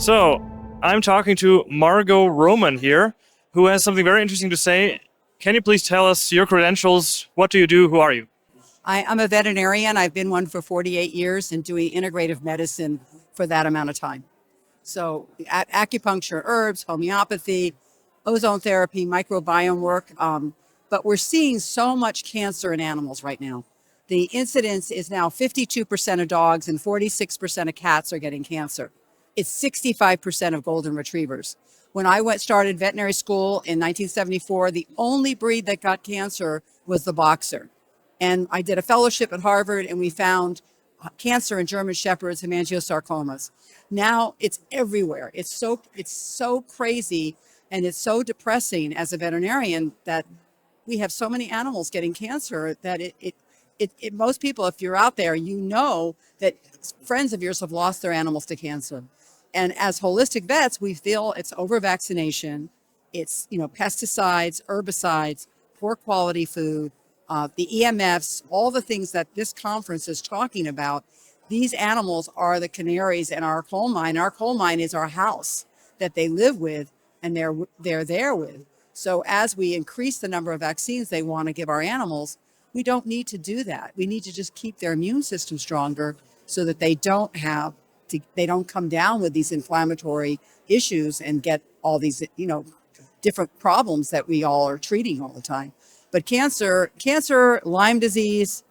So, I'm talking to Margot Roman here, who has something very interesting to say. Can you please tell us your credentials? What do you do? Who are you? I'm a veterinarian. I've been one for 48 years and doing integrative medicine for that amount of time. So acupuncture, herbs, homeopathy, ozone therapy, microbiome work. But we're seeing so much cancer in animals right now. The incidence is now 52% of dogs and 46% of cats are getting cancer. It's 65% of golden retrievers. When I started veterinary school in 1974, the only breed that got cancer was the boxer. And I did a fellowship at Harvard and we found cancer in German shepherds, hemangiosarcomas. Now it's everywhere. It's so crazy and it's so depressing as a veterinarian that we have so many animals getting cancer that most people, if you're out there, you know that friends of yours have lost their animals to cancer. And as holistic vets, we feel it's over-vaccination, it's pesticides, herbicides, poor quality food, the EMFs, all the things that this conference is talking about. These animals are the canaries in our coal mine. Our coal mine is our house that they live with and they're there with. So as we increase the number of vaccines they want to give our animals, we don't need to do that. We need to just keep their immune system stronger so that they don't come down with these inflammatory issues and get all these, different problems that we all are treating all the time. But cancer, Lyme disease,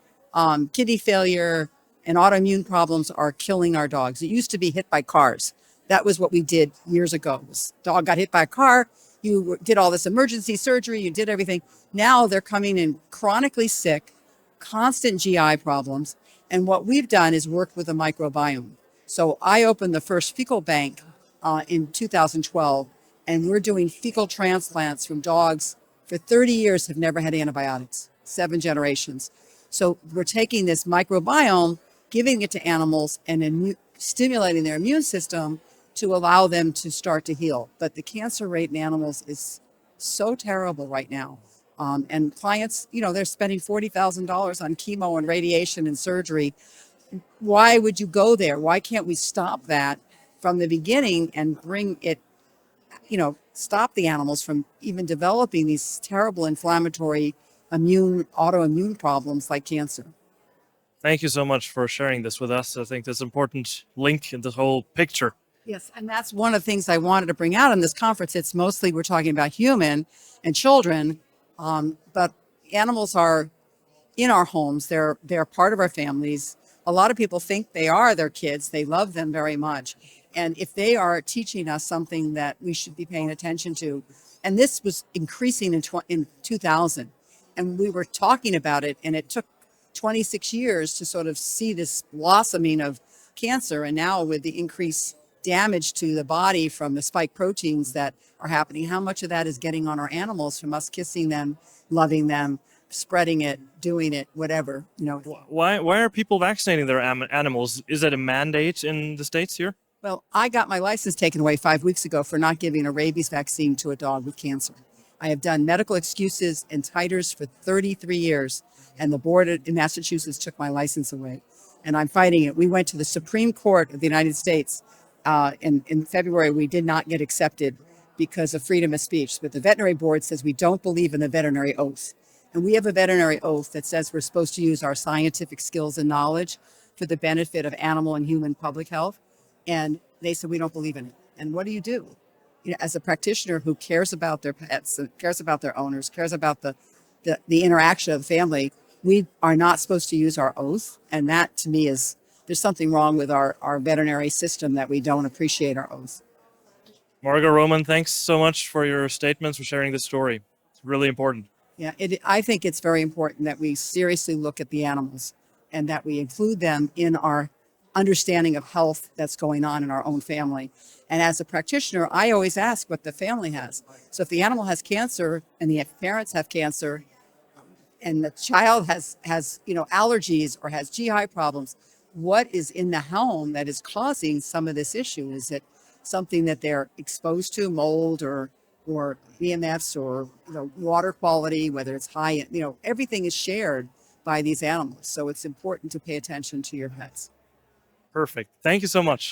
kidney failure, and autoimmune problems are killing our dogs. It used to be hit by cars. That was what we did years ago. This dog got hit by a car. You did all this emergency surgery. You did everything. Now they're coming in chronically sick, constant GI problems. And what we've done is worked with the microbiome. So I opened the first fecal bank in 2012, and we're doing fecal transplants from dogs for 30 years have never had antibiotics, 7 generations. So we're taking this microbiome, giving it to animals and stimulating their immune system to allow them to start to heal. But the cancer rate in animals is so terrible right now. And clients, they're spending $40,000 on chemo and radiation and surgery. Why would you go there? Why can't we stop that from the beginning and bring it, stop the animals from even developing these terrible inflammatory autoimmune problems like cancer? Thank you so much for sharing this with us. I think there's an important link in the whole picture. Yes, and that's one of the things I wanted to bring out in this conference. It's mostly we're talking about human and children, but animals are in our homes. They're part of our families. A lot of people think they are their kids. They love them very much. And if they are teaching us something that we should be paying attention to, and this was increasing in 2000, and we were talking about it, and it took 26 years to sort of see this blossoming of cancer. And now with the increased damage to the body from the spike proteins that are happening, how much of that is getting on our animals from us kissing them, loving them, spreading it, doing it, whatever, Why are people vaccinating their animals? Is that a mandate in the States here? Well, I got my license taken away 5 weeks ago for not giving a rabies vaccine to a dog with cancer. I have done medical excuses and titers for 33 years, and the board in Massachusetts took my license away, and I'm fighting it. We went to the Supreme Court of the United States in February. We did not get accepted because of freedom of speech, but the veterinary board says we don't believe in the veterinary oath. And we have a veterinary oath that says we're supposed to use our scientific skills and knowledge for the benefit of animal and human public health. And they said, we don't believe in it. And what do you do? As a practitioner who cares about their pets, cares about their owners, cares about the interaction of the family, we are not supposed to use our oath. And that to me there's something wrong with our veterinary system that we don't appreciate our oath. Margot Roman, thanks so much for your statements, for sharing this story. It's really important. Yeah, I think it's very important that we seriously look at the animals and that we include them in our understanding of health that's going on in our own family. And as a practitioner, I always ask what the family has. So if the animal has cancer and the parents have cancer and the child has allergies or has GI problems, what is in the home that is causing some of this issue? Is it something that they're exposed to, mold or EMFs or water quality, whether it's high, everything is shared by these animals. So it's important to pay attention to your pets. Perfect. Thank you so much.